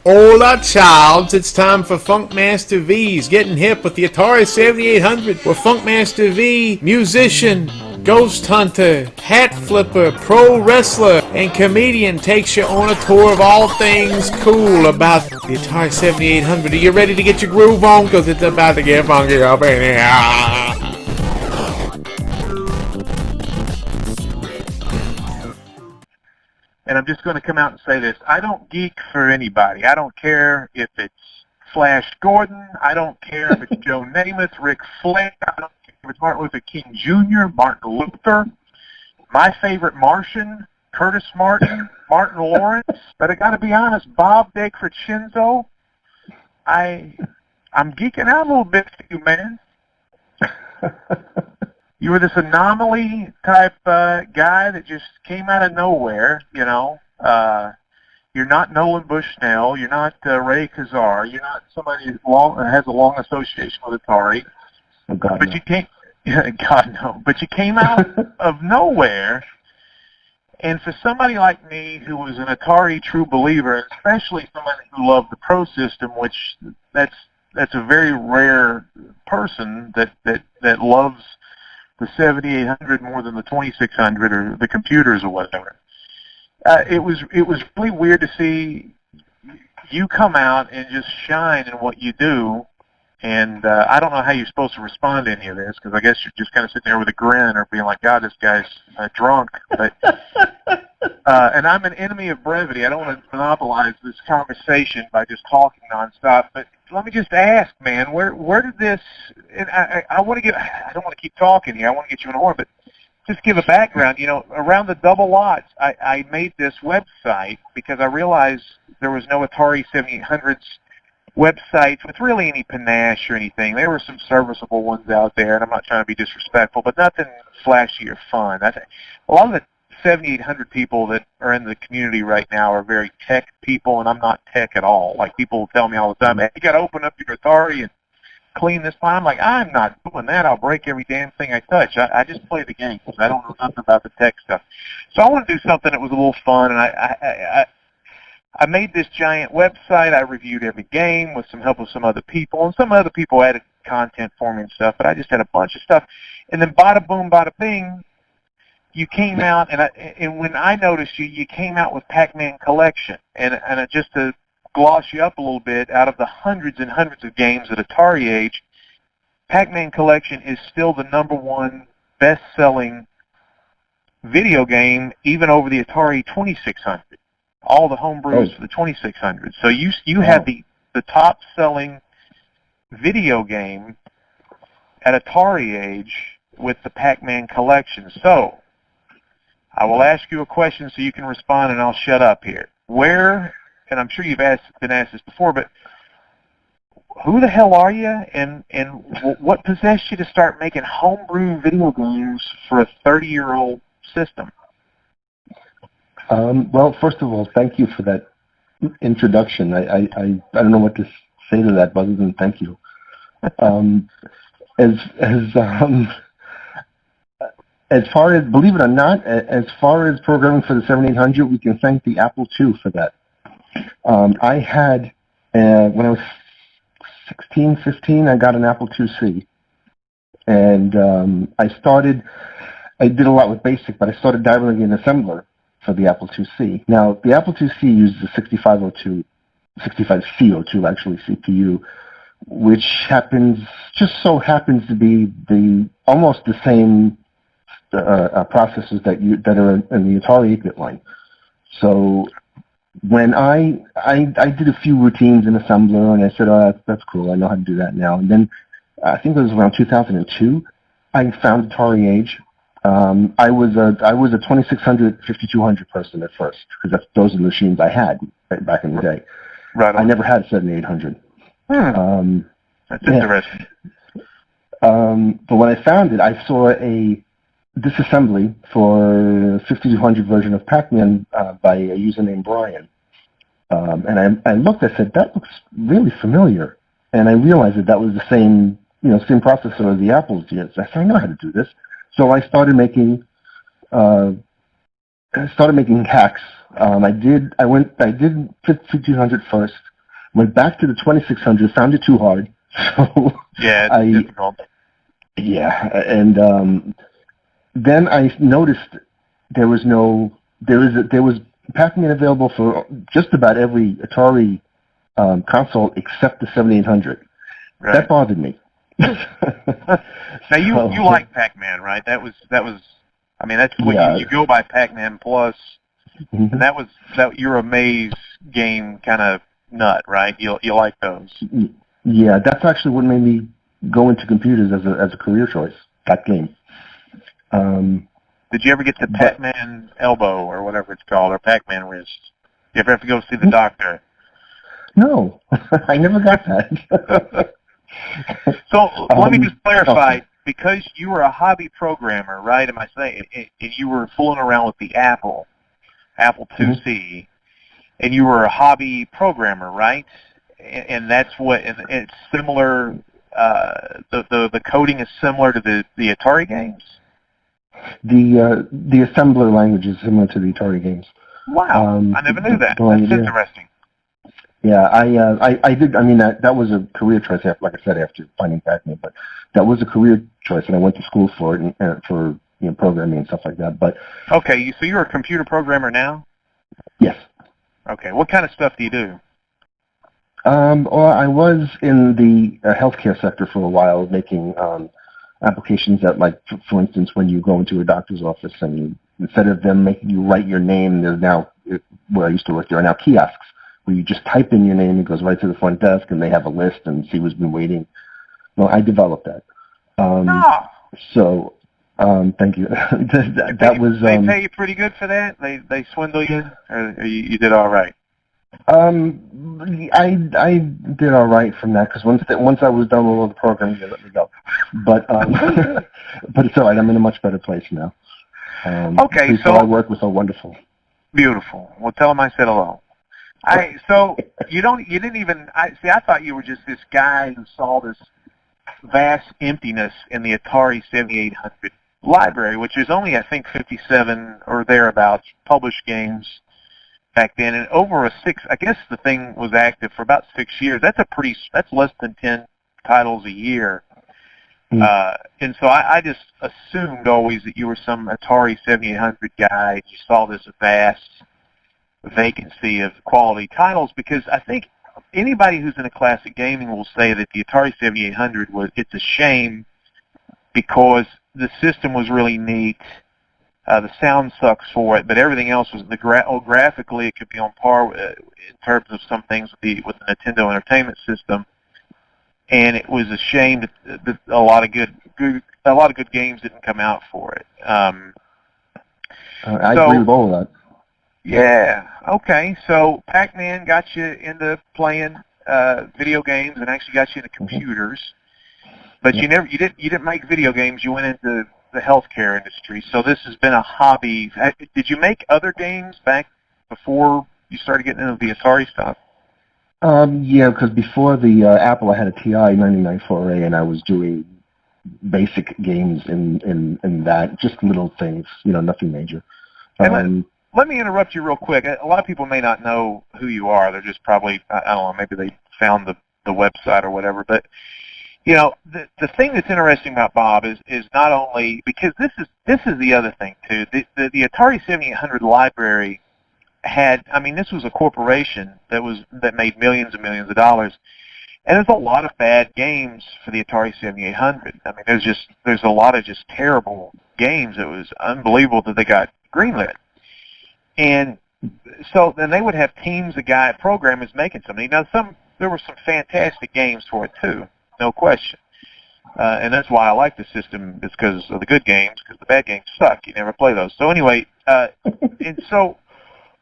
Hola, childs. It's time for Funkmaster V's Getting Hip with the Atari 7800, where Funkmaster V, musician, ghost hunter, hat flipper, pro wrestler, and comedian takes you on a tour of all things cool about the Atari 7800. Are you ready to get your groove on? Because it's about to get funky up in here. And I'm just going to come out and say this. I don't geek for anybody. I don't care if it's Flash Gordon. I don't care if it's Joe Namath, Ric Flair. I don't care if it's Martin Luther King Jr., Martin Luther. My favorite Martian, Curtis Martin, Martin Lawrence. But I got to be honest, Bob Decrescenzo, I'm geeking out a little bit for you, man. You were this anomaly type guy that just came out of nowhere, you know. You're not Nolan Bushnell. You're not Ray Kazar. You're not somebody that has a long association with Atari. Oh, God, but no. you came, God no. But you came out of nowhere, and for somebody like me who was an Atari true believer, especially somebody who loved the Pro System, which that's a very rare person that loves the 7800 more than the 2600 or the computers or whatever. It was really weird to see you come out and just shine in what you do. And I don't know how you're supposed to respond to any of this, because I guess you're just kind of sitting there with a grin or being like, God, this guy's drunk. But and I'm an enemy of brevity. I don't want to monopolize this conversation by just talking nonstop. But let me just ask, man, where did this? And I want to get. I don't want to keep talking here. I want to get you in order, but just give a background. You know, around the double lots, I made this website because I realized there was no Atari 7800s websites with really any panache or anything. There were some serviceable ones out there, and I'm not trying to be disrespectful, but nothing flashy or fun. A lot of the 7,800 people that are in the community right now are very tech people, and I'm not tech at all. Like, people tell me all the time, hey, you got to open up your Atari and clean this file. I'm like, I'm not doing that. I'll break every damn thing I touch. I just play the game. I don't know nothing about the tech stuff. So I want to do something that was a little fun, and I made this giant website. I reviewed every game with some help of some other people, and some other people added content for me and stuff, but I just had a bunch of stuff. And then bada boom, bada bing, you came out, and when I noticed you came out with Pac Man Collection. And just to gloss you up a little bit, out of the hundreds and hundreds of games at Atari Age, Pac Man Collection is still the #1 best-selling video game, even over the Atari 2600. All the homebrews for the 2600. So you had the top-selling video game at Atari Age with the Pac Man Collection. So I will ask you a question so you can respond, and I'll shut up here. Where, and I'm sure you've been asked this before, but who the hell are you, and what possessed you to start making homebrew video games for a 30-year-old system? Well, first of all, thank you for that introduction. I don't know what to say to that other than thank you. As far as, believe it or not, as far as programming for the 7800, we can thank the Apple II for that. I had, when I was 16, 15, I got an Apple IIc. And I did a lot with BASIC, but I started dabbling in assembler for the Apple IIc. Now, the Apple IIc uses a 6502, 65C02 actually, CPU, which just so happens to be almost the same processors that are in the Atari 8-bit line. So when I did a few routines in assembler, and I said, oh, that's cool, I know how to do that now. And then I think it was around 2002, I found Atari Age. I was a 2600, 5200 person at first, because those are the machines I had back in the day. Right. I never had a 7800. That's interesting. But when I found it, I saw a disassembly for 5200 version of Pacman by a user named Brian. And I looked, I said, that looks really familiar. And I realized that was the same processor as the Apple's did. So I said, I know how to do this. So I started making hacks. I did 5200 first, Went back to the 2600, found it too hard. So Yeah, it's difficult. Yeah, and then I noticed there was Pac Man available for just about every Atari console except the 7800. Right. That bothered me. Now you like Pac-Man, right? That was. I mean, that's what you go by Pac Man Plus, and you're a maze game kind of nut, right? You like those? Yeah, that's actually what made me go into computers as a career choice. That game. Did you ever get the Pac-Man elbow or whatever it's called, or Pac-Man wrist? You ever have to go see the doctor? No, I never got that. So let me just clarify, because you were a hobby programmer, right? Am I saying? And you were fooling around with the Apple IIc, and you were a hobby programmer, right? And that's what, and it's similar. The coding is similar to the Atari games. The assembler language is similar to the Atari games. Wow, I never knew that. That's interesting. Yeah, I did. I mean, that was a career choice. Like I said, after finding Pac-Man, but that was a career choice, and I went to school for it and for programming and stuff like that. But okay, so you're a computer programmer now? Yes. Okay, what kind of stuff do you do? Well, I was in the healthcare sector for a while, making applications that, like, for instance, when you go into a doctor's office and instead of them making you write your name, there's now, where I used to work, there are now kiosks where you just type in your name, it goes right to the front desk, and they have a list and see who's been waiting. Well, I developed that. So, thank you. They pay you pretty good for that? They swindle you, or you did all right? I did all right from that, because once I was done with all the programming, they let me go. But but it's all right. I'm in a much better place now. Okay, so I work with are wonderful. Beautiful. Well, tell them I said hello. So you didn't even. I thought you were just this guy who saw this vast emptiness in the Atari 7800 library, which is only, I think, 57 or thereabouts published games back then, and over I guess the thing was active for about 6 years. That's less than 10 titles a year. And so I just assumed always that you were some Atari 7800 guy. You saw this vast vacancy of quality titles, because I think anybody who's into classic gaming will say that the Atari 7800 it's a shame because the system was really neat. The sound sucks for it, but everything else was graphically it could be on par in terms of some things with the Nintendo Entertainment System. And it was a shame that a lot of good games didn't come out for it. I agree with all of that. Yeah. Okay. So Pac-Man got you into playing video games and actually got you into computers, but you didn't make video games. You went into the healthcare industry. So this has been a hobby. Did you make other games back before you started getting into the Atari stuff? Yeah, because before the Apple, I had a TI 994A, and I was doing basic games in that, just little things, nothing major. Let me interrupt you real quick. A lot of people may not know who you are. They're just probably, I don't know, maybe they found the website or whatever. But, the thing that's interesting about Bob is not only, because this is the other thing, too. The Atari 7800 library this was a corporation that made millions and millions of dollars. And there's a lot of bad games for the Atari 7800. I mean, there's a lot of just terrible games. It was unbelievable that they got greenlit. And so then they would have teams of programmers making something. Now, there were some fantastic games for it too, no question. And that's why I like the system, is because of the good games, because the bad games suck. You never play those. So anyway, and so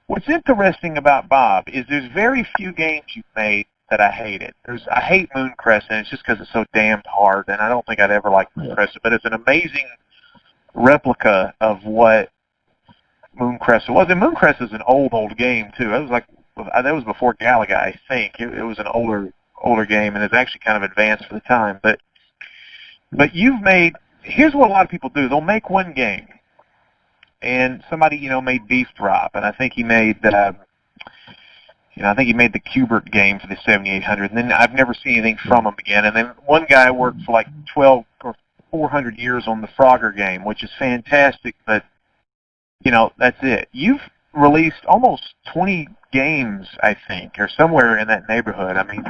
what's interesting about Bob is there's very few games you've made that I hated. I hate Moon Crescent. It's just because it's so damned hard, and I don't think I'd ever like Moon Crescent. But it's an amazing replica of what Moon Crescent was. And Moon Crescent is an old game too. That was before Galaga, I think. It was an older game, and it's actually kind of advanced for the time. But you've made. Here's what a lot of people do. They'll make one game, and somebody made Beef Drop, and I think he made I think he made the Kubert game for the 7800, and then I've never seen anything from him again. And then one guy worked for like 12 or 400 years on the Frogger game, which is fantastic, but, that's it. You've released almost 20 games, I think, or somewhere in that neighborhood. I mean,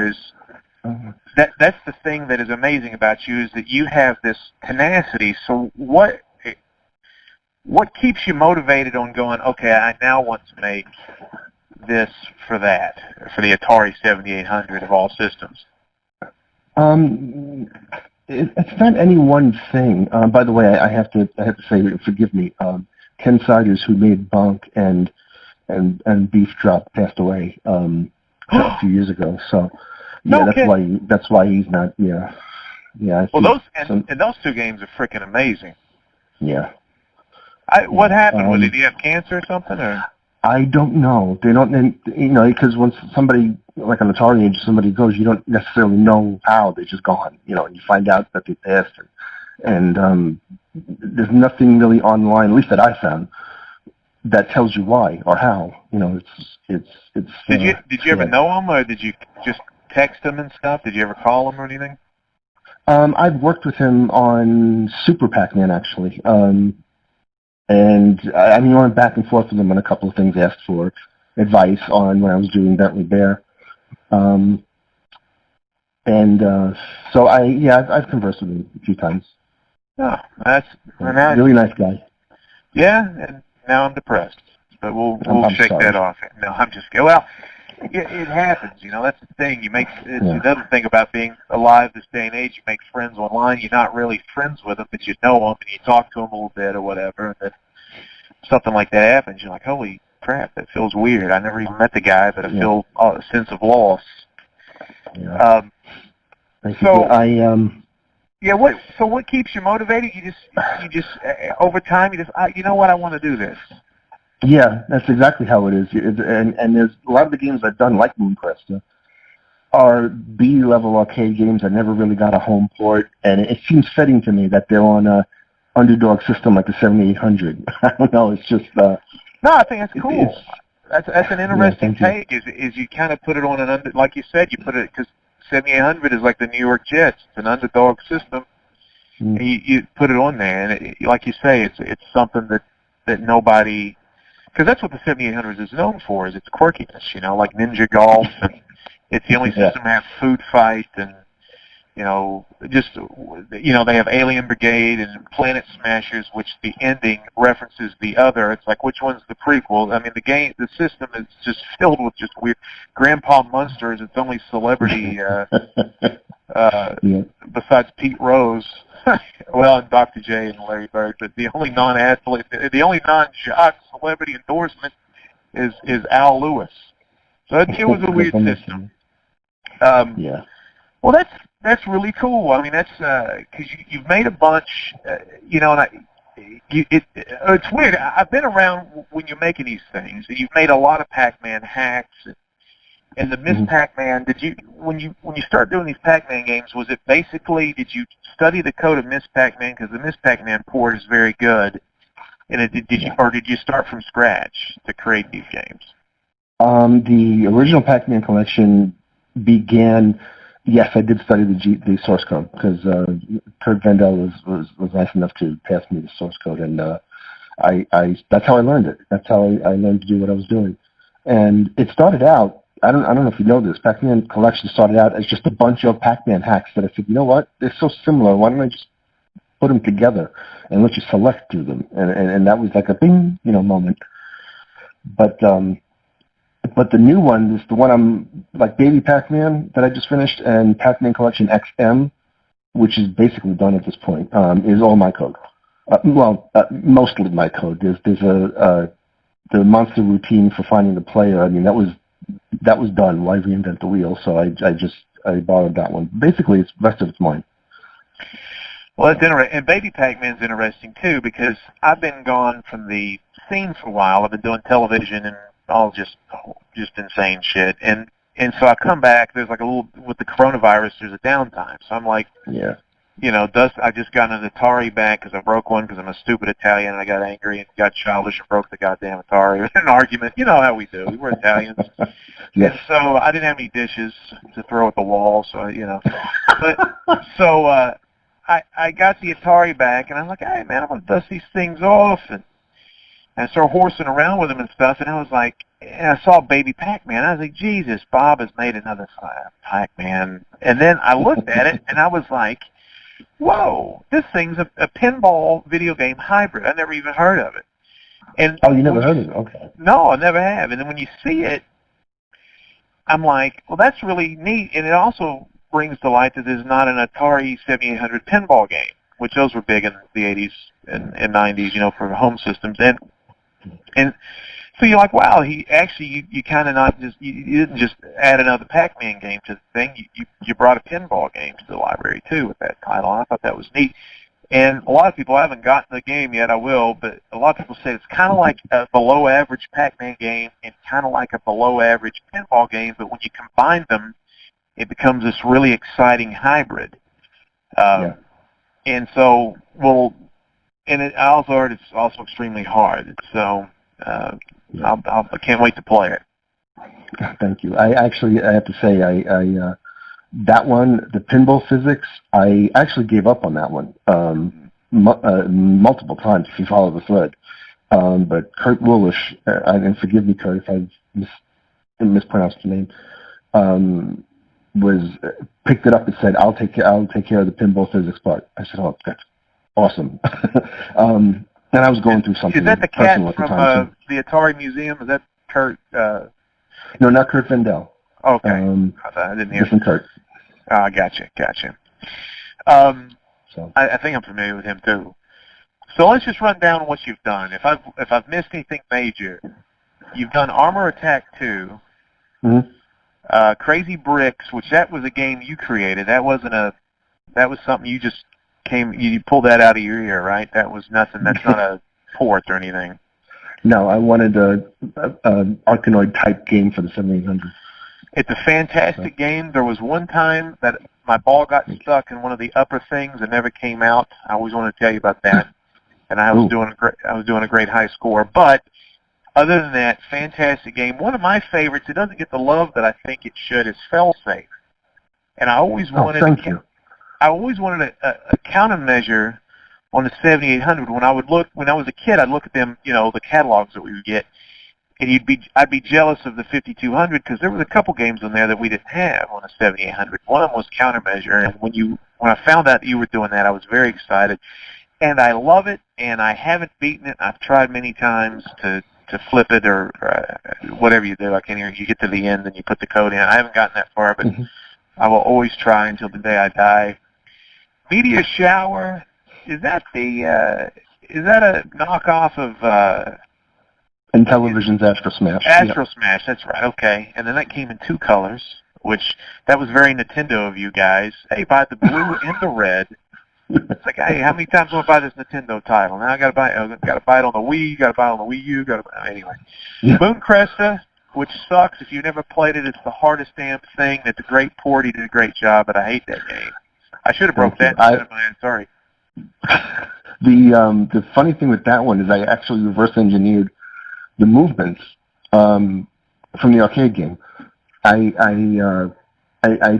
that's the thing that is amazing about you, is that you have this tenacity. So what keeps you motivated on going, okay, I now want to make this for the Atari 7800 of all systems? It's not any one thing. By the way, I have to say, forgive me. Ken Siders, who made Bonk and Beef Drop, passed away a few years ago. So that's why he's not. Yeah. Well, those two games are freaking amazing. Yeah. What happened? Did he have cancer or something? Or? I don't know. They don't, because once somebody, like on Atari Age, somebody goes, you don't necessarily know how. They're just gone, and you find out that they passed. And there's nothing really online, at least that I found, that tells you why or how. It's. Did you ever know him, or did you just text him and stuff? Did you ever call him or anything? I've worked with him on Super Pac-Man, actually. And I went back and forth with him on a couple of things, asked for advice on when I was doing Bentley Bear. So I've conversed with him a few times. Oh, that's really nice guy. Yeah, and now I'm depressed, but we'll shake sorry. that off. No, I'm just kidding. Well, it happens, that's the thing. Another thing about being alive this day and age. You make friends online. You're not really friends with them, but you know them, and you talk to them a little bit or whatever, and then something like that happens. You're like, holy crap, that feels weird. I never even met the guy, but I feel a sense of loss. Yeah. What keeps you motivated? You just over time, you know what, I want to do this. Yeah, that's exactly how it is. And there's a lot of the games I've done, like Mooncrest, are B-level arcade games that never really got a home port, and it seems fitting to me that they're on a underdog system like the 7800. I don't know, it's just... no, I think that's cool. That's an interesting take, is you kind of put it on like you said, you put it, because 7800 is like the New York Jets. It's an underdog system. And you put it on there, and like you say, it's something that nobody... Because that's what the 7800 is known for, is its quirkiness, like Ninja Golf, and it's the only system to have Food Fight, and, they have Alien Brigade and Planet Smashers, which the ending references the other. It's like, which one's the prequel? I mean, the system is just filled with just weird. Grandpa Munster is its only celebrity, besides Pete Rose. Well, and Dr. J and Larry Bird, but the only non-athlete, the only non-jock celebrity endorsement is Al Lewis. So it was a weird system. Well, that's really cool. I mean, that's because you've made a bunch, and it's weird. I've been around when you're making these things, and you've made a lot of Pac-Man hacks. And the Miss Pac-Man, when you start doing these Pac-Man games, was it basically, did you study the code of Miss Pac-Man? Because the Miss Pac-Man port is very good. And did you start from scratch to create these games? The original Pac-Man collection began. Yes, I did study the source code, because Kurt Vandell was nice enough to pass me the source code, and that's how I learned it. That's how I learned to do what I was doing. And it started out. I don't know if you know this. Pac-Man collection started out as just a bunch of Pac-Man hacks that I said, you know what? They're so similar. Why don't I just put them together and let you select through them? And that was like a bing, moment. But the new one is the one I'm like Baby Pac-Man that I just finished, and Pac-Man Collection XM, which is basically done at this point, is all my code. Mostly my code. There's the monster routine for finding the player. I mean, that was done. Why reinvent the wheel? So I borrowed that one. Basically, the rest of it's mine. Well, that's interesting. And Baby Pac-Man's interesting, too, because I've been gone from the scene for a while. I've been doing television and all just insane shit. And so I come back, there's like a little, with the coronavirus, there's a downtime. So I'm like, you know, I just got an Atari back because I broke one because I'm a stupid Italian and I got angry and got childish and broke the goddamn Atari. It was an argument. You know how we do. We were Italians. Yes. And so I didn't have any dishes to throw at the wall, so, you know. But, so I got the Atari back and I'm like, hey, man, I'm going to dust these things off. And I started horsing around with them and stuff, and I was like, and I saw Baby Pac-Man. I was like, Jesus, Bob has made another Pac-Man. And then I looked at it, and I was like, whoa, this thing's a pinball video game hybrid. I never even heard of it. And oh, you never heard of it? Okay. No, I never have. And then when you see it, I'm like, well, that's really neat. And it also brings to light that there's not an Atari 7800 pinball game, which those were big in the 80s and 90s, you know, for home systems. And so you're like, wow, he actually, you kind of not just, you didn't just add another Pac-Man game to the thing. You brought a pinball game to the library, too, with that title. And I thought that was neat. And a lot of people, I haven't gotten the game yet, I will, but a lot of people say it's kind of like a below-average Pac-Man game and kind of like a below-average pinball game, but when you combine them, it becomes this really exciting hybrid. Yeah. And so, well, and I also heard it's also extremely hard. So I can't wait to play it. Thank you. I have to say, that one, the pinball physics, I actually gave up on that one multiple times, if you follow the thread. But Kurt Woolish, and forgive me, Kurt, if I mispronounced the name, picked it up and said, I'll take care of the pinball physics part. I said, oh, that's awesome. And I was going through something. Is that the cat personal at the from time, the Atari Museum? Is that Kurt? No, not Kurt Vendel. Okay. I didn't hear. Different Kurt. Gotcha. So I think I'm familiar with him too. So let's just run down what you've done. If I've missed anything major, you've done Armor Attack 2, Crazy Bricks, which that was a game you created. That was something you just you pulled that out of your ear, right? That was nothing. That's not a port or anything. No, I wanted a Arkanoid type game for the 7800. It's a fantastic game. There was one time that my ball got stuck in one of the upper things and never came out. I always want to tell you about that. And I was doing a great high score. But other than that, fantastic game. One of my favorites. It doesn't get the love that I think it should. Is Failsafe. And I always wanted. I always wanted a countermeasure on the 7800. When I was a kid, I'd look at them, you know, the catalogs that we would get, and I'd be jealous of the 5200 because there was a couple games on there that we didn't have on the 7800. One of them was countermeasure, and when I found out that you were doing that, I was very excited, and I love it. And I haven't beaten it. I've tried many times to flip it or whatever you do. I can't hear. You get to the end and you put the code in. I haven't gotten that far, but I will always try until the day I die. Meteor Shower, is that a knockoff of Intellivision's Astro Smash? Astro Smash, that's right, okay. And then that came in 2 colors, which that was very Nintendo of you guys. Hey, buy the blue and the red. It's like, hey, how many times do I buy this Nintendo title? Now I gotta buy it on the Wii, gotta buy it on the Wii U, anyway. Moon Cresta, which sucks. If you've never played it, it's the hardest damn thing. It's a great port. He did a great job, but I hate that game. I should have broke that instead of mine. Sorry. The funny thing with that one is I actually reverse engineered the movements from the arcade game. I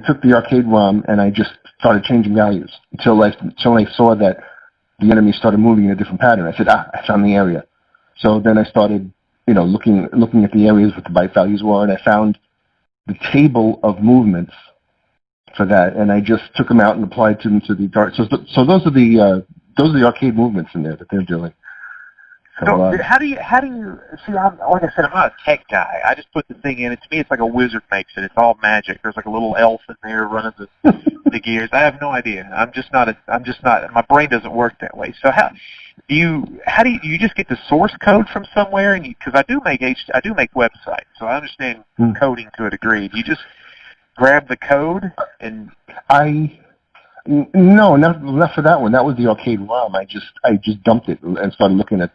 took the arcade ROM and I just started changing values until I saw that the enemy started moving in a different pattern. I said, I found the area. So then I started, you know, looking at the areas what the byte values were, and I found the table of movements for that, and I just took them out and applied them to the dart. So those are the arcade movements in there that they're doing. So how do you see? Like I said, I'm not a tech guy. I just put the thing in. To me, it's like a wizard makes it. It's all magic. There's like a little elf in there running the gears. I have no idea. I'm just not. My brain doesn't work that way. So how do you just get the source code from somewhere? Because I do make websites, so I understand coding to a degree. Do you just grab the code and? No, not for that one. That was the arcade ROM. I just dumped it and started looking at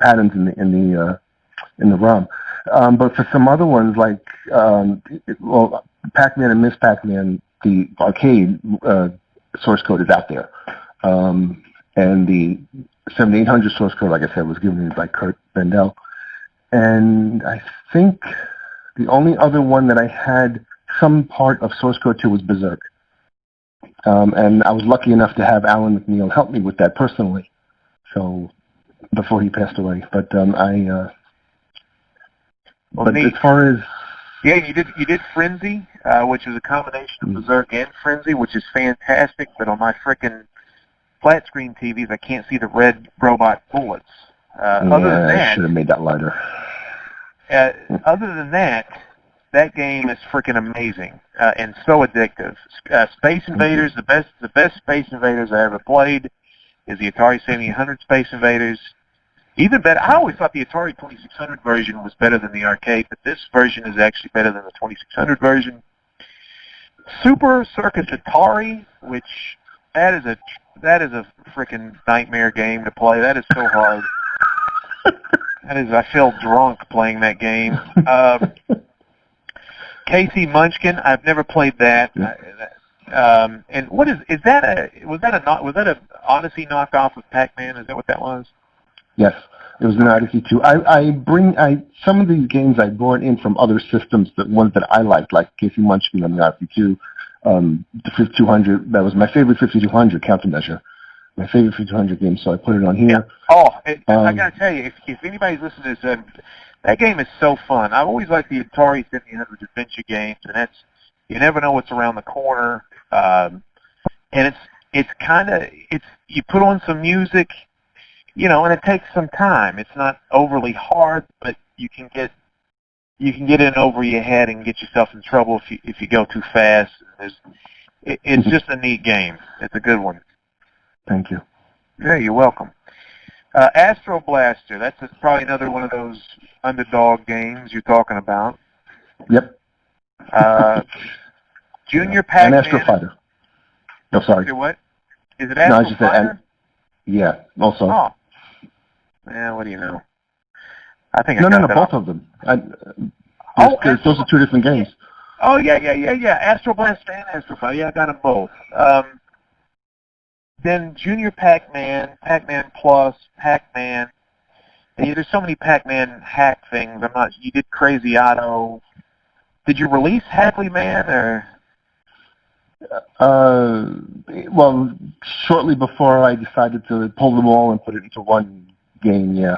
patterns in the ROM. But for some other ones like Pac-Man and Miss Pac-Man, the arcade source code is out there. And the 7800 source code, like I said, was given to me by Kurt Bendel. And I think the only other one that I had some part of source code to was Berserk. And I was lucky enough to have Alan McNeil help me with that personally. So before he passed away, but but as far as you did Frenzy, which is a combination of Berserk and Frenzy, which is fantastic. But on my frickin' flat screen TVs, I can't see the red robot bullets. Other than that, I should have made that lighter. Other than that, that game is freaking amazing and so addictive. Space Invaders, the best Space Invaders I ever played is the Atari 7800 Space Invaders. Even better, I always thought the Atari 2600 version was better than the arcade, but this version is actually better than the 2600 version. Super Circus Atari, which that is a freaking nightmare game to play. That is so hard. I feel drunk playing that game. Casey Munchkin, I've never played that. And what was that a Odyssey knockoff of Pac Man? Is that what that was? Yes, it was an Odyssey 2. Some of these games I brought in from other systems, the ones that I liked, like Casey Munchkin on the Odyssey 2, the 5200. That was my favorite 5200 countermeasure. My favorite 5200 game, so I put it on here. Oh, I gotta tell you, if anybody's listening to this, that game is so fun. I've always liked the Atari 7800 adventure games, and you never know what's around the corner. And you put on some music, and it takes some time. It's not overly hard, but you can get in over your head and get yourself in trouble if you go too fast. It's just a neat game. It's a good one. Thank you. Yeah, you're welcome. Astro Blaster, that's probably another one of those underdog games you're talking about. Yep. Junior Pac-Man. And Astro Fighter. No, sorry. What? Is it Astro Fighter? Yeah, also. Oh. Yeah, what do you know? I think No, both of them. Those are two different games. Oh, yeah. Astro Blaster and Astro Fighter. Yeah, I got them both. Then Junior Pac-Man, Pac-Man Plus, Pac-Man. There's so many Pac-Man hack things. You did Crazy Otto. Did you release Hackly Man or? Well, shortly before I decided to pull them all and put it into one game, yeah.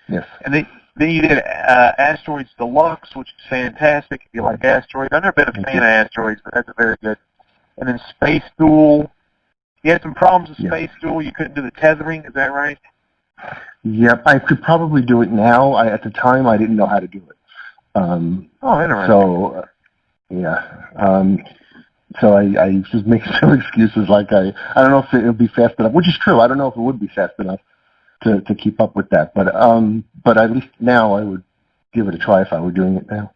Yes. And then you did Asteroids Deluxe, which is fantastic if you like Asteroids. I've never been a fan of Asteroids, but that's a very good. And then Space Duel. You had some problems with Space Duel. You couldn't do the tethering. Is that right? Yep. I could probably do it now. At the time, I didn't know how to do it. Interesting. So, yeah. So I just make some excuses like I don't know if it'll be fast enough, which is true. I don't know if it would be fast enough to keep up with that. But at least now I would give it a try if I were doing it now.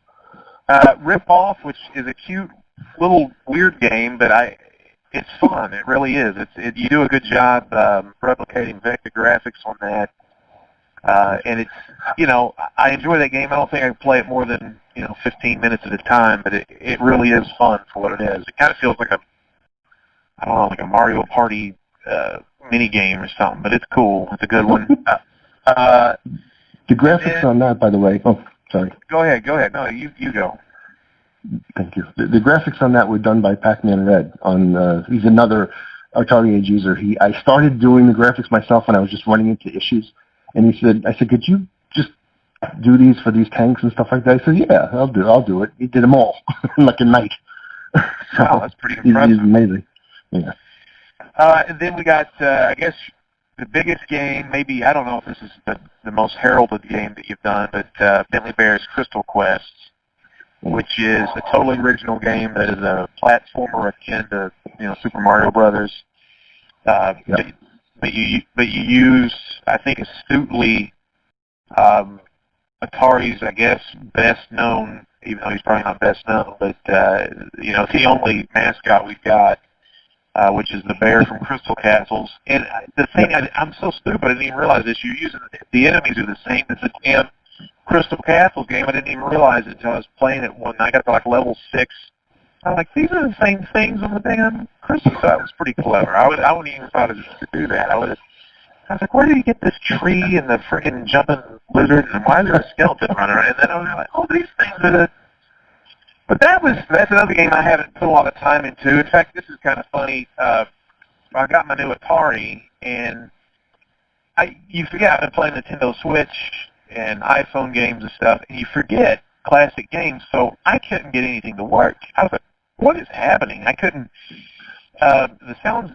Rip Off, which is a cute little weird game, but it's fun. It really is. You do a good job replicating vector graphics on that. And it's, I enjoy that game. I don't think I can play it more than, 15 minutes at a time, but it really is fun for what it is. It kind of feels like a Mario Party mini game or something, but it's cool. It's a good one. The graphics on that, by the way. Oh, sorry. Go ahead. No, you go. Thank you. The graphics on that were done by Pac Man Red. He's another Atari Age user. I started doing the graphics myself when I was just running into issues, and I said, could you just do these for these tanks and stuff like that? I said, yeah, I'll do it. He did them all in like a night. So wow, that's pretty impressive. He's amazing. Yeah. And then we got, I guess, the biggest game. Maybe I don't know if this is the most heralded game that you've done, but Bentley Bear's Crystal Quest, which is a totally original game that is a platformer akin to Super Mario Brothers. But you use, I think, astutely Atari's, I guess, best known, even though he's probably not best known, but it's the only mascot we've got, which is the bear from Crystal Castles. And the thing, I'm so stupid, I didn't even realize this. You're using the enemies are the same as the damn Crystal Castles game. I didn't even realize it until I was playing it one night. I got to like level 6 I'm like, these are the same things on the damn crystal. So that was pretty clever. I wouldn't even thought to do that. I was like, where did you get this tree and the freaking jumping lizard, and why is there a skeleton running around? And then I was like, oh, these things are the... But that's another game I haven't put a lot of time into. In fact, this is kind of funny. I got my new Atari, and you forget I've been playing Nintendo Switch and iPhone games and stuff, and you forget classic games, so I couldn't get anything to work. I was like, what is happening? I couldn't... the sounds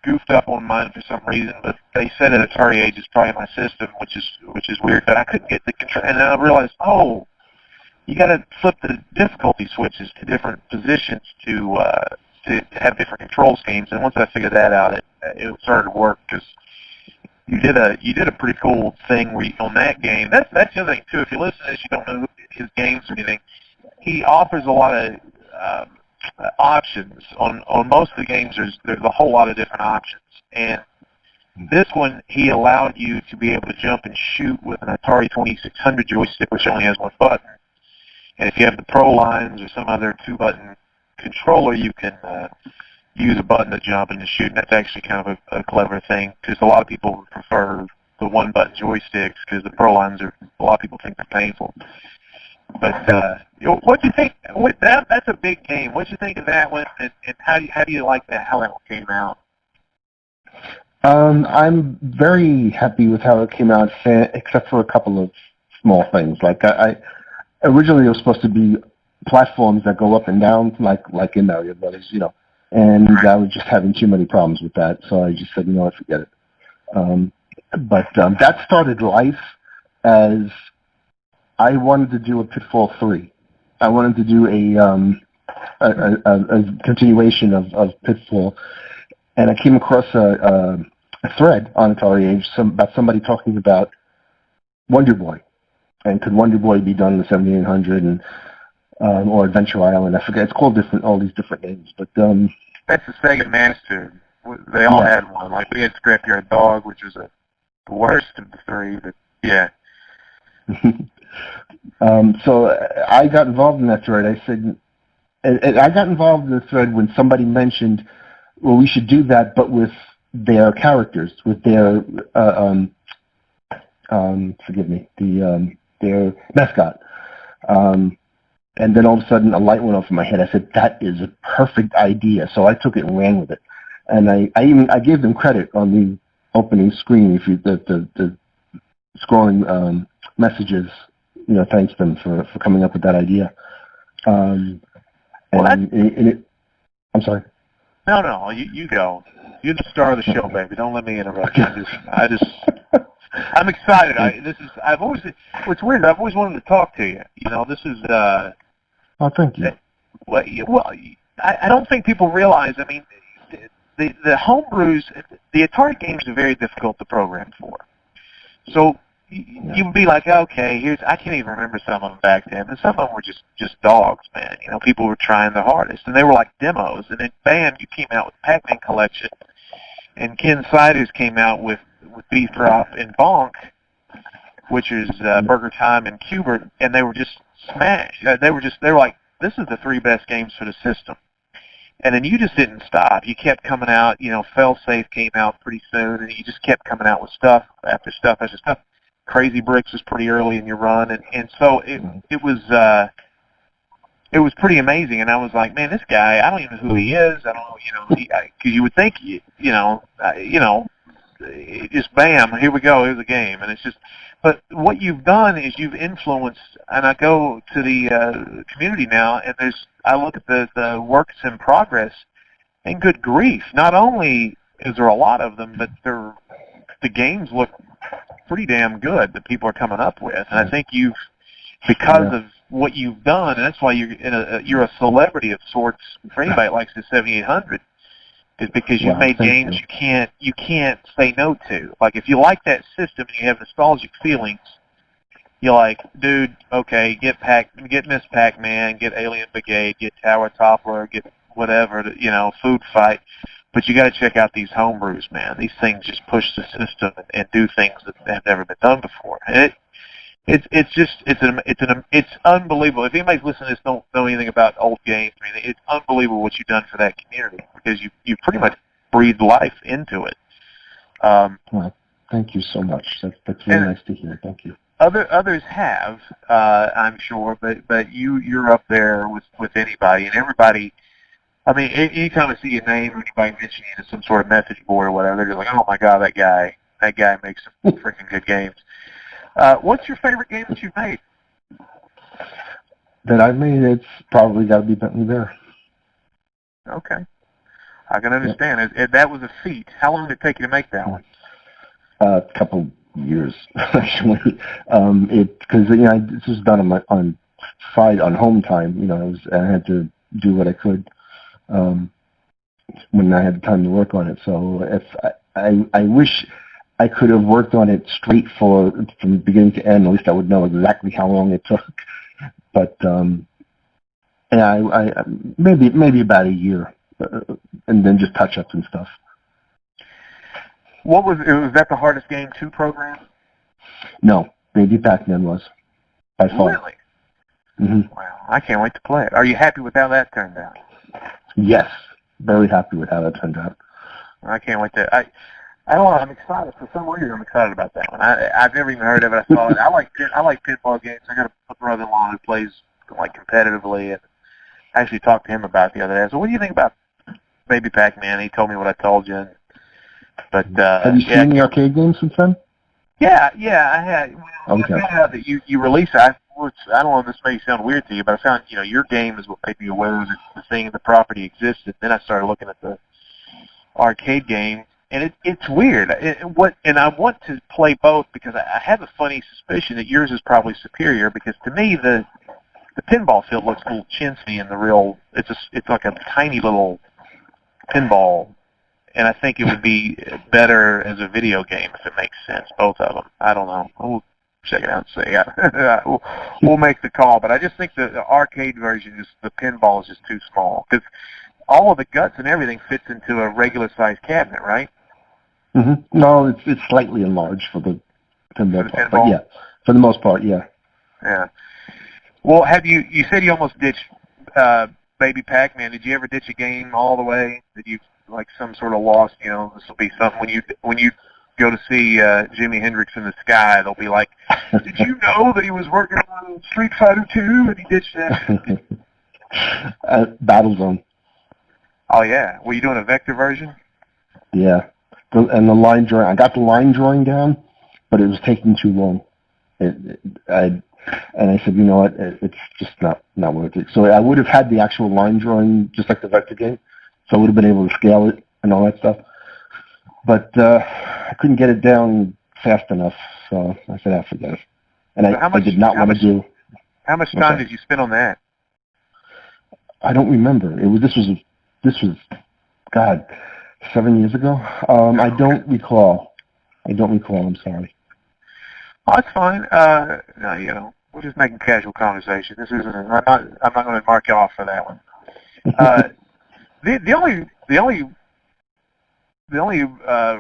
goofed up on mine for some reason, but they said that Atari Age is probably my system, which is weird, but I couldn't get the control. And then I realized, oh, you got to flip the difficulty switches to different positions to have different control schemes. And once I figured that out, it started to work, because you did a pretty cool thing where on that game. That's the other thing too. If you listen to this, you don't know his games or anything. He offers a lot of options on most of the games. There's a whole lot of different options, and this one he allowed you to be able to jump and shoot with an Atari 2600 joystick, which only has one button. And if you have the Pro lines or some other 2-button controller, you can use a button to jump and to shoot. And that's actually kind of a clever thing, because a lot of people prefer the 1-button joysticks, because the Pro lines a lot of people think they're painful. But what do you think? That's a big game. What do you think of that one, and how do you like that? How that one came out? I'm very happy with how it came out, except for a couple of small things. Like I originally it was supposed to be platforms that go up and down, like in Mario Brothers, and I was just having too many problems with that, so I just said, forget it. But that started life as I wanted to do a Pitfall 3. I wanted to do a continuation of Pitfall, and I came across a thread on Atari Age about somebody talking about Wonder Boy, and could Wonder Boy be done in the 7800 and or Adventure Island? I forget. It's called all these different names, but that's the Sega Master. They all had one. Like we had Scrapyard Dog, which was the worst of the three, but yeah. So I got involved in that thread. I said, and I got involved in the thread when somebody mentioned, well, we should do that, but with their characters, with their forgive me, their mascot. And then all of a sudden a light went off in my head. I said, that is a perfect idea. So I took it and ran with it. And I gave them credit on the opening screen, if you the scrolling messages, thanks them for coming up with that idea. I'm sorry. No, you go. You're the star of the show, baby. Don't let me interrupt you. I'm excited. What's weird, I've always wanted to talk to you. This is, oh, thank you. Well, I don't think people realize, I mean, the homebrews, the Atari games are very difficult to program for. So you would be like, okay, I can't even remember some of them back then, and some of them were just dogs, man. People were trying their hardest, and they were like demos, and then bam, you came out with Pac Man Collection, and Ken Siders came out with Beef Drop and Bonk, which is Burger Time and Cubert, and they were just smashed. They were like, this is the 3 best games for the system. And then you just didn't stop. You kept coming out. Fail Safe came out pretty soon, and you just kept coming out with stuff after stuff after stuff. Crazy Bricks was pretty early in your run, and so it was pretty amazing. And I was like, man, this guy, I don't even know who he is. I don't know, because you would think, just bam, here we go, here's a game, and it's just. But what you've done is you've influenced, and I go to the community now, and I look at the works in progress, and good grief, not only is there a lot of them, but the games look pretty damn good that people are coming up with, and I think because of what you've done, and that's why you're a celebrity of sorts for anybody that likes the 7800. Is because you've made games you can't say no to. Like if you like that system and you have nostalgic feelings, you're like, dude, okay, get Miss Pac-Man, get Alien Brigade, get Tower Toppler, get whatever, Food Fight. But you got to check out these homebrews, man. These things just push the system and do things that have never been done before. And It's unbelievable. If anybody's listening to this don't know anything about old games or anything, it's unbelievable what you've done for that community because you pretty much breathed life into it. Well, thank you so much. That's very nice to hear. Thank you. Others have, I'm sure, but you're up there with anybody and everybody. I mean, anytime I see your name or anybody mentioning you to some sort of message board or whatever, they're just like, oh my God, that guy makes some freaking good games. What's your favorite game that you've made? That I've made, it's probably got to be Bentley Bear. Okay. I can understand. Yep. That was a feat. How long did it take you to make that one? A couple years, actually. Because this was done on home time. I had to do what I could when I had time to work on it. So if I wish I could have worked on it straight from beginning to end. At least I would know exactly how long it took. But I maybe about a year, and then just touch-ups and stuff. Was that the hardest game to program? No, Baby Pac-Man was, by far. Really? Mm-hmm. Wow, I can't wait to play it. Are you happy with how that turned out? Yes, very happy with how that turned out. I can't wait to. I don't know. I'm excited for some reason. I'm excited about that one. I've never even heard of it. I saw it. I like pinball games. I got a brother-in-law who plays like competitively, and I actually talked to him about it the other day. So, what do you think about Baby Pac-Man? He told me what I told you. But have you seen the arcade games since then? Yeah, I had. When okay. I found out that you released it, I don't know if this may sound weird to you, but I found your game is what made me aware that the thing, the property existed. Then I started looking at the arcade game. And it's weird. And I want to play both because I have a funny suspicion that yours is probably superior because to me the pinball field looks a little chintzy and it's like a tiny little pinball, and I think it would be better as a video game if it makes sense. Both of them. I don't know. We'll check it out and see. We'll make the call. But I just think the arcade version the pinball is just too small because all of the guts and everything fits into a regular sized cabinet, right? Mm-hmm. No, it's slightly enlarged for the pinball part, but yeah, for the most part, yeah. Yeah. Well, you said you almost ditched Baby Pac-Man. Did you ever ditch a game all the way? Did you like some sort of lost? This will be something when you go to see Jimi Hendrix in the Sky. They'll be like, did you know that he was working on Street Fighter 2 and he ditched that? Battlezone. Oh yeah. Were you doing a vector version? Yeah. And the line drawing, I got the line drawing down, but it was taking too long. And I said, you know what, it's just not worth it. So I would have had the actual line drawing, just like the vector game, so I would have been able to scale it and all that stuff. But I couldn't get it down fast enough, so I said, forget it. And I did not want to do. How much time did you spend on that? I don't remember. This was, God, 7 years ago. I don't recall. I'm sorry. Oh, that's fine. We're just making casual conversation. This isn't. I'm not going to mark you off for that one. The only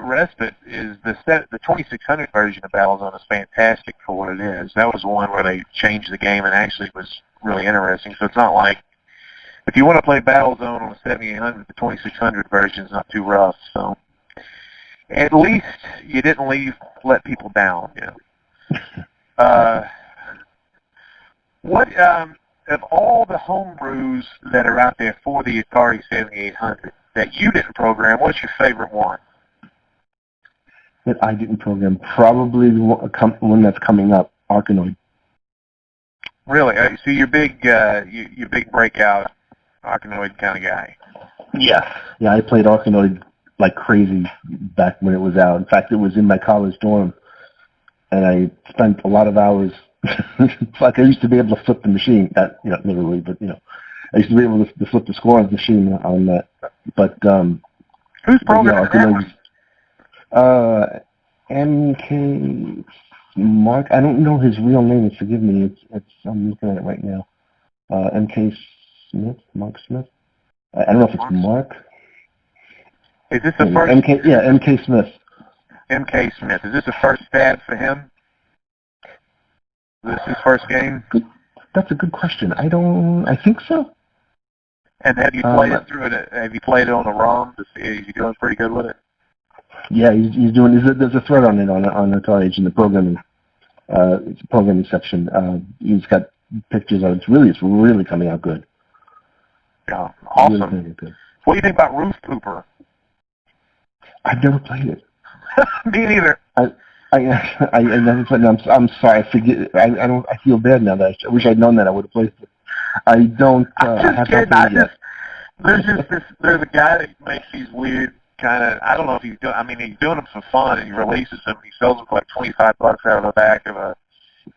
respite is the 2600 version of Battlezone is fantastic for what it is. That was one where they changed the game and actually was really interesting. So it's not like if you want to play Battlezone on a 7800, the 2600 version is not too rough. So at least you didn't let people down. What of all the homebrews that are out there for the Atari 7800 that you didn't program, what's your favorite one? That I didn't program, probably the one that's coming up, Arkanoid. Really? So you're big breakout Arkanoid kind of guy. Yeah, I played Arkanoid like crazy back when it was out. In fact, it was in my college dorm, and I spent a lot of hours. Like I used to be able to flip the machine. Not literally, but I used to be able to flip the score on the machine on that. But who's programming that one? MK Mark. I don't know his real name. Forgive me. It's I'm looking at it right now. MK Smith, Mark Smith. I don't know if it's Mark. Is this the first? MK Smith. MK Smith. Is this the first stab for him? This is his first game? That's a good question. I think so. And have you played it through it? Have you played it on the ROM to see if you're doing pretty good with it? Yeah, he's doing. There's a thread on it on Atari Age in the programming. It's a programming section. He's got pictures of it. It's really coming out good. Yeah, awesome. Really coming out good. What do you think about Roof Pooper? I've never played it. Me neither. I never played it. I'm sorry. I forget. I feel bad now. I wish I'd known that. I would have played it. I don't. I have not played it yet. There's a guy that makes these weird kind of, I don't know if he's doing, he's doing them for fun, and he releases them, and he sells them for like $25 out of the back of a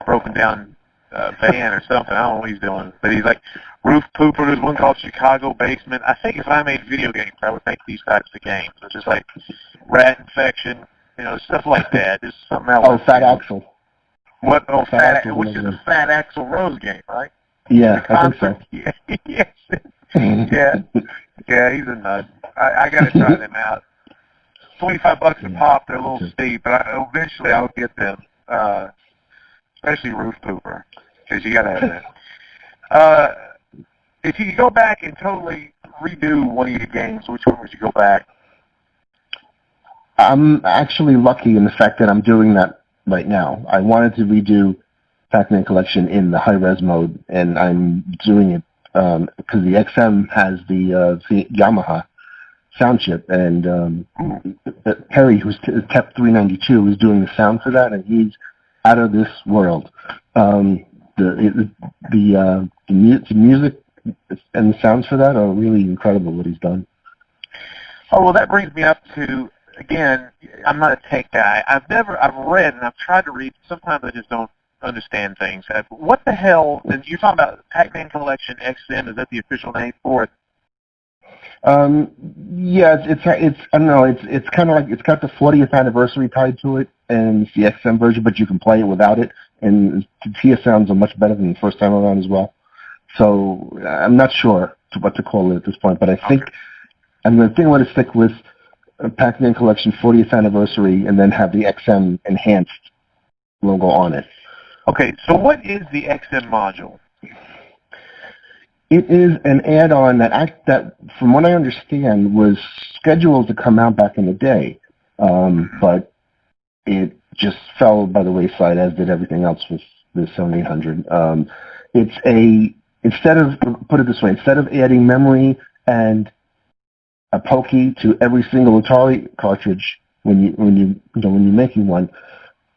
broken down van or something. I don't know what he's doing, but he's like, Roof Pooper. There's one called Chicago Basement. I think if I made video games, I would make these types of games. It's just like Rat Infection, stuff like that. Just something else. Oh, Fat Axel. What? Oh, which is a Fat Axel Rose game, right? Yeah, I think so. Yes. Yeah, he's a nut. I got to try them out. $25 a pop. They're a little steep, but eventually I'll get them. Especially Roof Pooper, because you got to have that. If you could go back and totally redo one of your games, which one would you go back? I'm actually lucky in the fact that I'm doing that right now. I wanted to redo Pac Man Collection in the high-res mode, and I'm doing it because the XM has the Yamaha sound chip, and Perry, who's TEP 392, is doing the sound for that, and he's out of this world. The music and the sounds for that are really incredible, what he's done. Oh, well, that brings me up to, again, I'm not a tech guy. I've read, and I've tried to read, sometimes I just don't understand things. What the hell, and you're talking about Pac Man Collection XM, is that the official name for it? Yeah, it's I don't know, it's kind of like, it's got the 40th anniversary tied to it, and it's the XM version, but you can play it without it, and the TIA sounds are much better than the first time around as well. So I'm not sure what to call it at this point, but I think I'm going to stick with Pac Man Collection 40th anniversary, and then have the XM enhanced logo on it. Okay, so what is the XM module? It is an add-on that, from what I understand, was scheduled to come out back in the day, but it just fell by the wayside, as did everything else with the 7800. Instead of adding memory and a pokey to every single Atari cartridge when you're making one,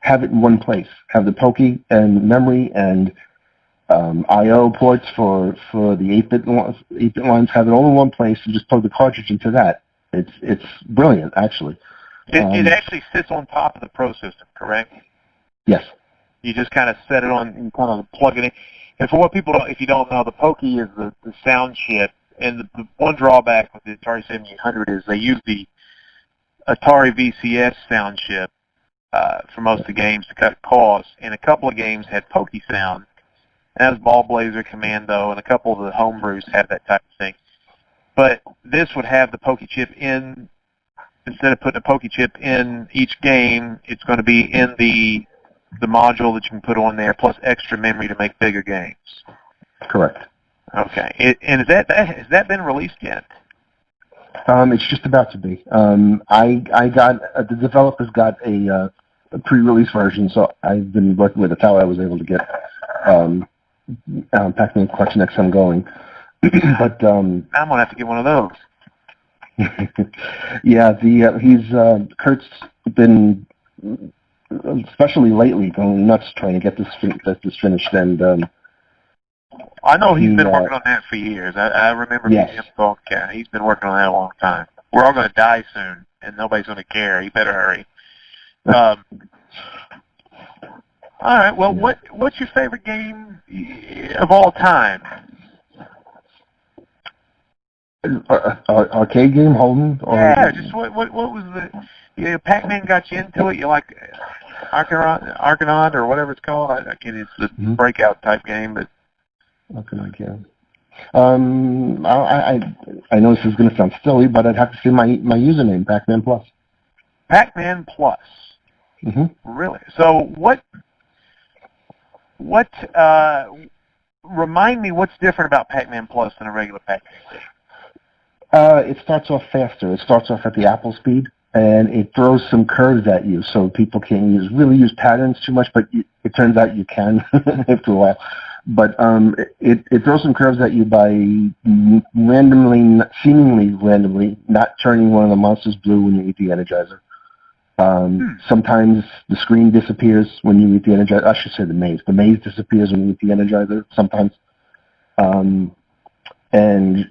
have it in one place. Have the pokey and memory and I/O ports for the 8-bit lines. Have it all in one place, and just plug the cartridge into that. It's brilliant, actually. It actually sits on top of the Pro System, correct? Yes. You just kind of set it on and kind of plug it in. And for what people don't, if you don't know, the pokey is the sound chip, and the one drawback with the Atari 7800 is they use the Atari VCS sound chip for most of the games to cut costs, and a couple of games had pokey sound. And that was Ball Blazer, Commando, and a couple of the homebrews have that type of thing. But this would have the pokey chip in, instead of putting a pokey chip in each game, it's going to be in the module that you can put on there, plus extra memory to make bigger games. Correct. Okay. And has that been released yet? It's just about to be. I got the developers got a pre-release version, so I've been working with it. That's how I was able to get Pac Man Collection XM going. But I'm gonna have to get one of those. Yeah, Kurt's been, especially lately, going nuts trying to get this finished, and I know he's been working on that for years. I remember him talking. Yeah, he's been working on that a long time. We're all going to die soon, and nobody's going to care. You better hurry. All right. Well, what's your favorite game of all time? Arcade game, home? Yeah, just what was the Pac-Man got you into it? You like Arcanaut or whatever it's called? I can't. It's the breakout type game, but. Arcanaut, yeah. I know this is going to sound silly, but I'd have to say my username, Pac Man Plus. Pac Man Plus. Mm-hmm. Really? So what What remind me what's different about Pac Man Plus than a regular Pac Man? It starts off faster. It starts off at the Apple speed, and it throws some curves at you, so people can't really use patterns too much, but it turns out you can after a while. But it throws some curves at you by seemingly randomly, not turning one of the monsters blue when you eat the Energizer. Sometimes the screen disappears when you eat the Energizer. I should say the maze. The maze disappears when you eat the Energizer sometimes. And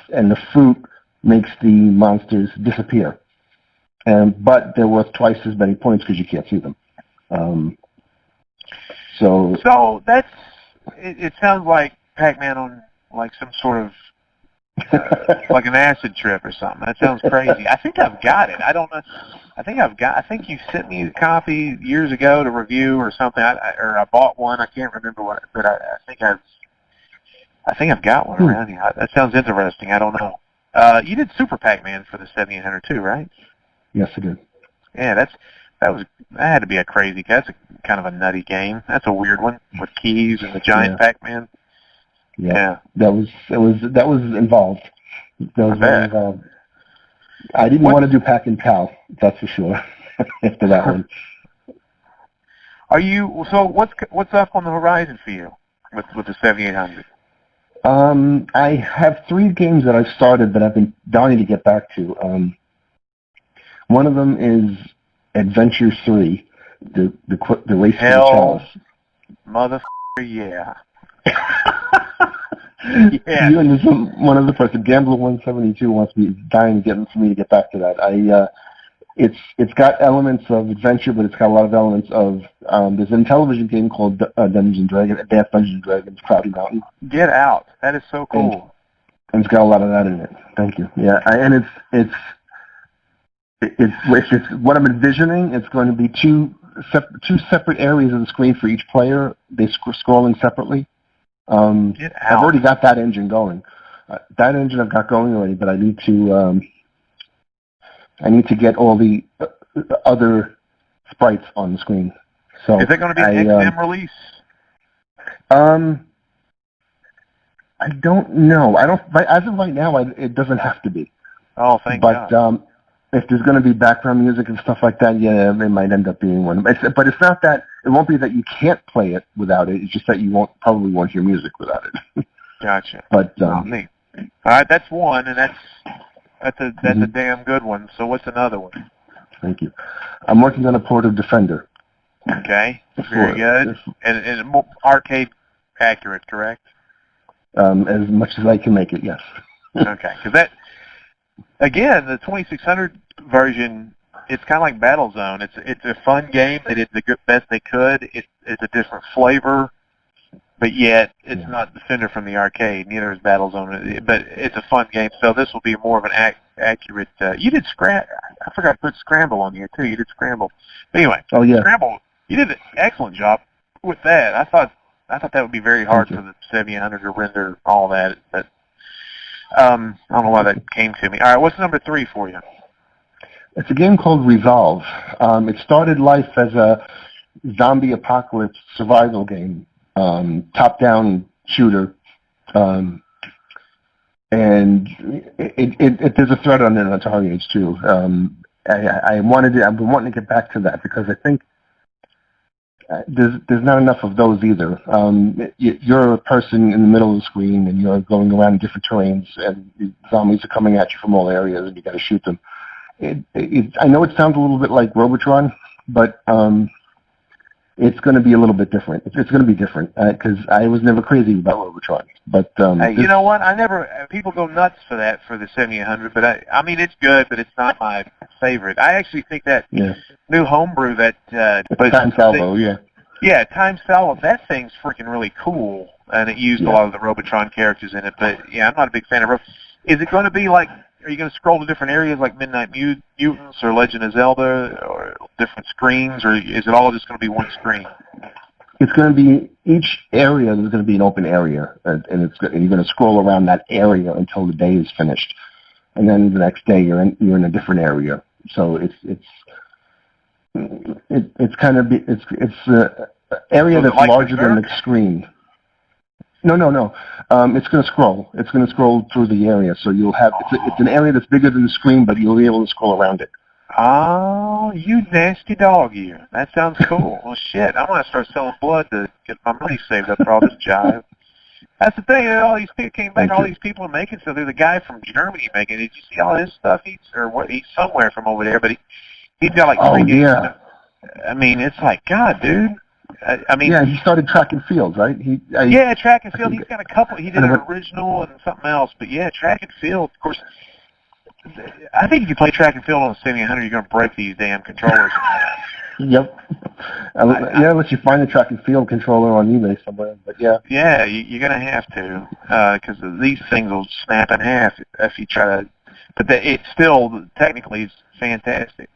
the fruit makes the monsters disappear. But they're worth twice as many points because you can't see them. So that's it sounds like Pac-Man on like some sort of like an acid trip or something. That sounds crazy. I think I've got it. I don't know. I think you sent me a copy years ago to review or something. I bought one. I can't remember what, but I think I've got one around here. That sounds interesting. I don't know. You did Super Pac-Man for the 7800 too, right? Yes, I did. Yeah, that had to be a crazy. That's kind of a nutty game. That's a weird one with keys and the giant Pac-Man. Yeah, that was involved. That was very involved. I didn't want to do Pac and Pal, that's for sure. After that one. So what's up on the horizon for you with the 7800? I have 3 games that I've started that I've been dying to get back to. One of them is Adventure 3, the race to the chalice. Motherfucker, yeah. Yeah. You and one other person, Gambler 172, wants me dying for me to get back to that. It's got elements of adventure, but it's got a lot of elements of there's a television game called Dungeons and Dragons, Advanced Dungeons and Dragons, Cloudy Mountain. Get out! That is so cool. And it's got a lot of that in it. Thank you. Yeah, and it's what I'm envisioning. It's going to be two separate areas of the screen for each player. They're scrolling separately. I've already got that engine going. That engine I've got going already, but I need to get all the other sprites on the screen. So is it going to be an XM release? I don't know. As of right now, it doesn't have to be. Oh, thank God. But if there's going to be background music and stuff like that, yeah, it might end up being one. But it's not that. It won't be that you can't play it without it. It's just that you probably won't hear music without it. Gotcha. But neat. All right, that's one, and that's a damn good one. So what's another one? Thank you. I'm working on a port of Defender. Okay, very good. And arcade accurate, correct? As much as I can make it, yes. Okay, because that, again, the 2600 version, it's kind of like Battlezone. It's a fun game. They did the best they could. It's a different flavor, but yet it's not Defender from the arcade. Neither is Battlezone, but it's a fun game. So this will be more of an accurate. You did I forgot to put Scramble on here too. You did Scramble. But anyway, Scramble. You did an excellent job with that. I thought that would be very hard for the 7800 to render all that, but I don't know why that came to me. All right, what's number 3 for you? It's a game called Resolve. It started life as a zombie apocalypse survival game, top-down shooter, and there's a thread on it on Atari Age too. I've been wanting to get back to that because I think there's not enough of those either. You're a person in the middle of the screen, and you're going around different terrains, and zombies are coming at you from all areas, and you got to shoot them. I know it sounds a little bit like Robotron, but it's going to be a little bit different. It's going to be different because I was never crazy about Robotron. But hey, you know what? People go nuts for that for the 7800, but I mean it's good, but it's not my favorite. I actually think that new homebrew that Time Salvo, yeah, Time Salvo, that thing's freaking really cool, and it used a lot of the Robotron characters in it. But yeah, I'm not a big fan of. Is it going to be like? Are you going to scroll to different areas like Midnight Mutants or Legend of Zelda or different screens, or is it all just going to be one screen? It's going to be, each area is going to be an open area, and you're going to scroll around that area until the day is finished. And then the next day you're in a different area. So it's kind of area Was it that's like larger than the Berserk? screen. No. It's going to scroll. It's going to scroll through the area, so you'll have it's an area that's bigger than the screen, but you'll be able to scroll around it. Oh, you nasty dog, you. That sounds cool. Well, shit, I'm going to start selling blood to get my money saved up for all this jive. That's the thing. All these people came back. All these people are making stuff. There's a guy from Germany making it. Did you see all his stuff? He's somewhere from over there, but he's got like 3 games. Yeah. I mean, it's like, God, dude. I mean, yeah, he started track and field, right? Yeah, track and field. He's got a couple. He did an original and something else, but yeah, track and field. Of course, I think if you play track and field on a 7800, you're going to break these damn controllers. Yep. Unless you find a track and field controller on eBay somewhere, but yeah. Yeah, you're going to have to, because these things will snap in half if you try to. But it's still technically it's fantastic.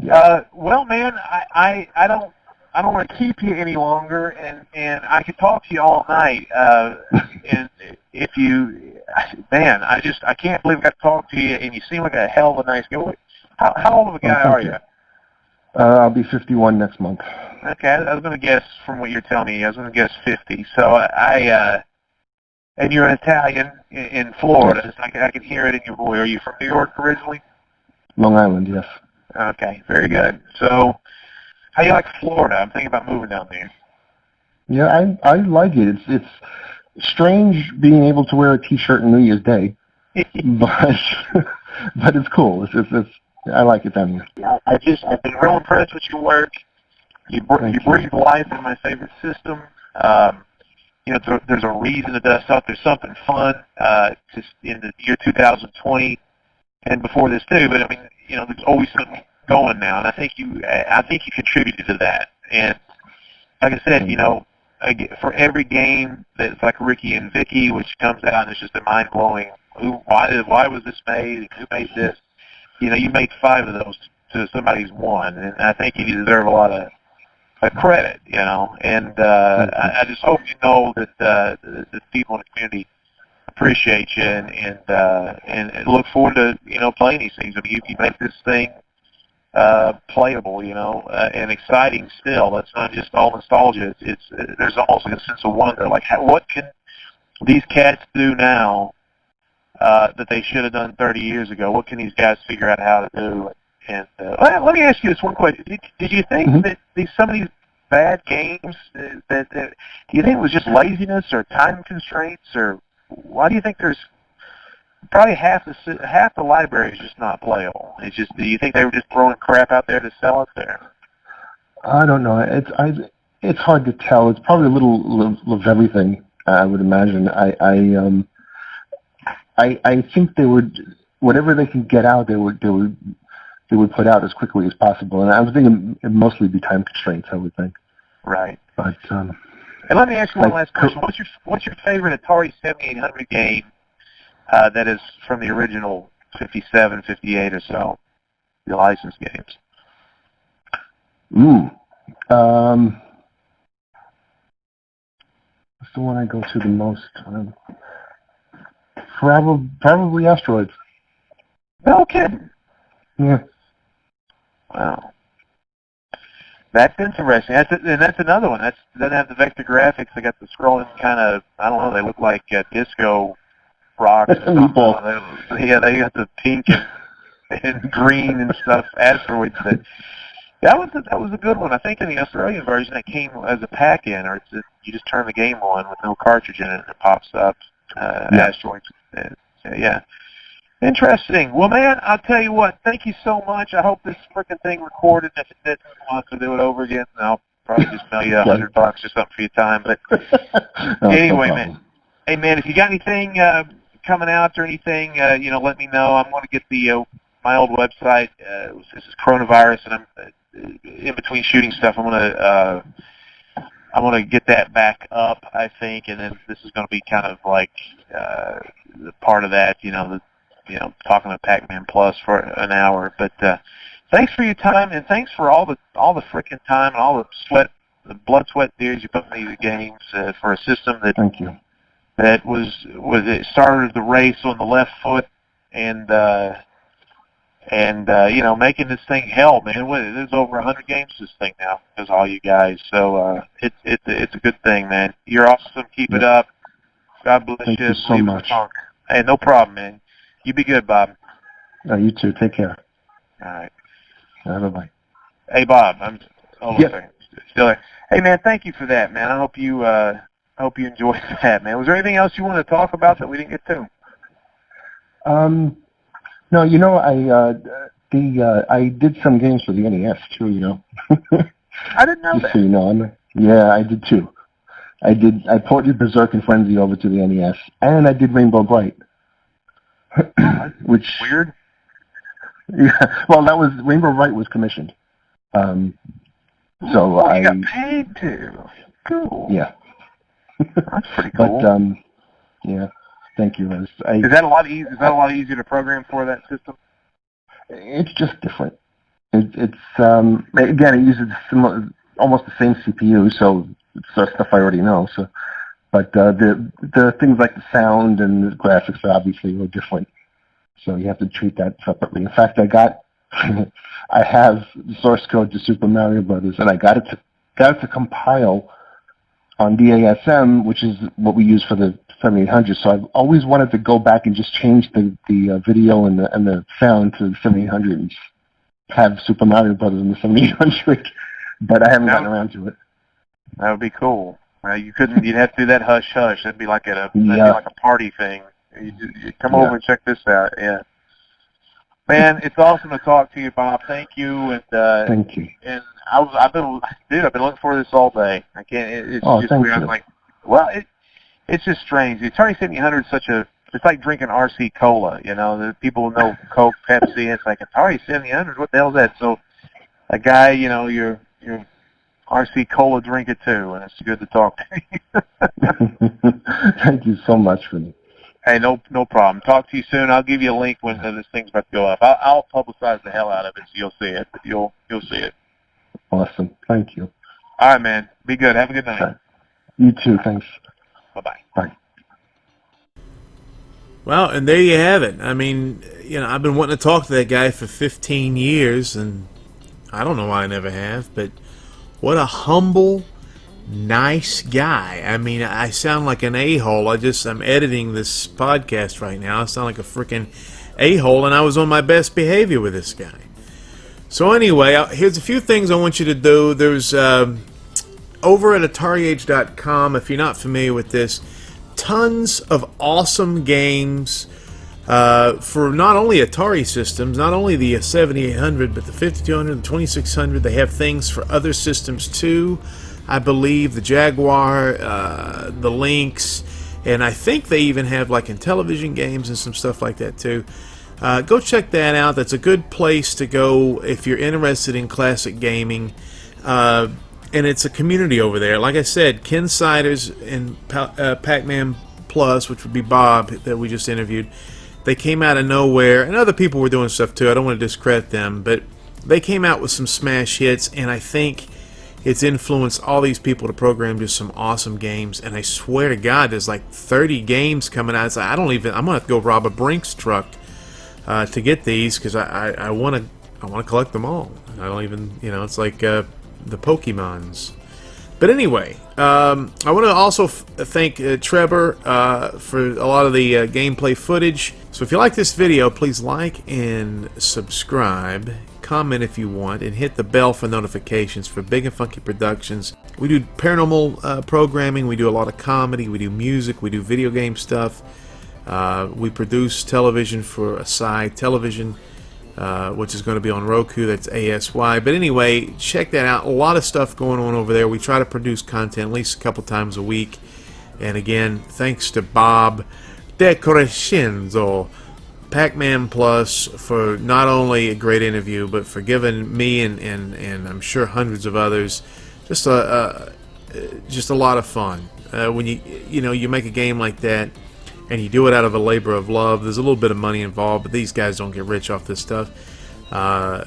Yeah. Well, man, I don't want to keep you any longer, and I could talk to you all night. And if you, man, I can't believe I got to talk to you, and you seem like a hell of a nice guy. How old of a guy are you? I'll be 51 next month. Okay, I was going to guess from what you're telling me. I was going to guess 50. So and you're an Italian in Florida. So I can hear it in your voice. Are you from New York originally? Long Island, yes. Okay, very good. So, how do you like Florida? I'm thinking about moving down there. Yeah, I like it. It's strange being able to wear a T-shirt on New Year's Day, but it's cool. It's I like it down here. I've been real impressed with your work. You breathe life in my favorite system. There's a reason it does stuff. There's something fun just in the year 2020 and before this too. But I mean, there's always something going now, and I think you contributed to that. And like I said, for every game that's like Ricky and Vicky, which comes out and it's just a mind blowing. Why was this made? And who made this? You made 5 of those to somebody's 1, and I think you deserve a lot of credit, and I just hope you know that the people in the community appreciate you and look forward to playing these things. I mean, you make this thing playable, and exciting still. That's not just all nostalgia. There's almost like a sense of wonder, like what can these cats do now that they should have done 30 years ago? What can these guys figure out how to do? And let me ask you this one question: Did you think that some of these bad games that do you think it was just laziness or time constraints, or why do you think there's probably half the library is just not playable? It's just, do you think they were just throwing crap out there to sell it there? I don't know. It's hard to tell. It's probably a little of everything. I would imagine. I think they would, whatever they could get out, they would put out as quickly as possible. And I was thinking it'd mostly be time constraints, I would think. Right. But and let me ask you one last question. What's your favorite Atari 7800 game that is from the original 57, 58 or so, the licensed games? What's the one I go to the most? Probably Asteroids. No kidding. Yeah. Wow. That's interesting. That's another one. That doesn't have the vector graphics. They got the scrolling kind of, I don't know, they look like disco rocks. They got the pink and green and stuff, asteroids. That was a good one. I think in the Australian version it came as a pack-in, or you just turn the game on with no cartridge in it and it pops up. Asteroids. Yeah. Interesting. Well, man, I'll tell you what. Thank you so much. I hope this frickin' thing recorded. If it didn't, I'll have to do it over again. And I'll probably just mail you $100 or something for your time. But anyway, no, man. Hey, man, if you got anything coming out or anything, let me know. I'm going to get my old website. This is coronavirus, and I'm in between shooting stuff. I'm going to get that back up, I think, and then this is going to be kind of like part of that, talking to Pac Man Plus for an hour. But thanks for your time, and thanks for all the frickin' time and all the blood, sweat, tears you put in these games for a system that Thank you. That was it started the race on the left foot, and and making this thing hell, man. There's over 100 games this thing now because all you guys. So it's a good thing, man. You're awesome. Keep it up. God bless you. Thank you so much. Hey, no problem, man. You be good, Bob. You too. Take care. All right. Bye-bye. Hey, Bob. I'm hold on Yep. a second. Still there. Hey, man. Thank you for that, man. I hope you enjoyed that, man. Was there anything else you wanted to talk about that we didn't get to? No, I did some games for the NES too. I didn't know Just that. so you know, I did too. I ported Berserk and Frenzy over to the NES, and I did Rainbow Bright. Which Weird. Yeah, well, Rainbow Bright was commissioned. So you got paid to. Cool. Yeah. That's pretty cool. But yeah, thank you. Is that a lot easier to program for that system? It's just different. It's again, it uses almost the same CPU, so it's stuff I already know. So, but the things like the sound and the graphics are obviously a little different. So you have to treat that separately. In fact, I have the source code to Super Mario Brothers, and I got it to compile on DASM, which is what we use for the 7800. So I've always wanted to go back and just change the video and the sound to the 7800 and have Super Mario Brothers in the 7800, but I haven't gotten around to it. That would be cool. You couldn't. You'd have to do that hush hush. That'd be like a party thing. You come over and check this out. Yeah, man, it's awesome to talk to you, Bob. Thank you. And thank you. And I've been looking for this all day. I can't. It's just weird. I was like, well, it's just strange. The Atari 7800 is it's like drinking RC Cola. The people know Coke, Pepsi. It's like Atari 7800. What the hell is that? So a guy, you're RC Cola drinker too, and it's good to talk to you. Thank you so much, Vinnie. Hey, no problem. Talk to you soon. I'll give you a link when this thing's about to go up. I'll publicize the hell out of it so you'll see it. You'll see it. Awesome. Thank you. All right, man. Be good. Have a good night. Right. You too. Thanks. Bye-bye. Bye. Well, and there you have it. I mean, I've been wanting to talk to that guy for 15 years, and I don't know why I never have, but what a humble, nice guy. I mean, I sound like an a-hole. I'm editing this podcast right now. I sound like a freaking a-hole, and I was on my best behavior with this guy. So anyway, here's a few things I want you to do. There's, over at AtariAge.com, if you're not familiar with this, tons of awesome games for not only Atari systems, not only the 7800, but the 5200, the 2600. They have things for other systems too. I believe the Jaguar, the Lynx, and I think they even have like Intellivision games and some stuff like that too. Go check that out. That's a good place to go if you're interested in classic gaming. And it's a community over there. Like I said, Ken Siders and Pac Man Plus, which would be Bob that we just interviewed, they came out of nowhere, and other people were doing stuff too. I don't want to discredit them, but they came out with some smash hits, and I think it's influenced all these people to program just some awesome games. And I swear to God, there's like 30 games coming out. It's like, I'm gonna have to go rob a Brinks truck to get these, because I want to collect them all. I don't even, it's like the Pokemons. But anyway, I want to also thank Trebor for a lot of the gameplay footage. So if you like this video, please like and subscribe, comment if you want, and hit the bell for notifications for Big and Funky Productions. We do paranormal programming, we do a lot of comedy, we do music, we do video game stuff. We produce television for Asai Television, which is going to be on Roku. That's ASY. But anyway, check that out. A lot of stuff going on over there. We try to produce content at least a couple times a week. And again, thanks to Bob Decrescenzo, Pac Man Plus, for not only a great interview, but for giving me and I'm sure hundreds of others just a lot of fun. When you make a game like that, and you do it out of a labor of love. There's a little bit of money involved, but these guys don't get rich off this stuff. Man,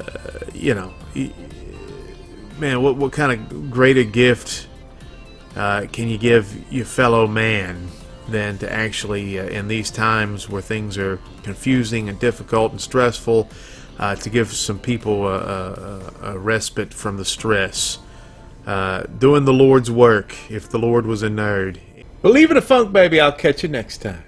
what kind of greater gift can you give your fellow man than to actually, in these times where things are confusing and difficult and stressful, to give some people a respite from the stress. Doing the Lord's work, if the Lord was a nerd. Believe it or funk, baby, I'll catch you next time.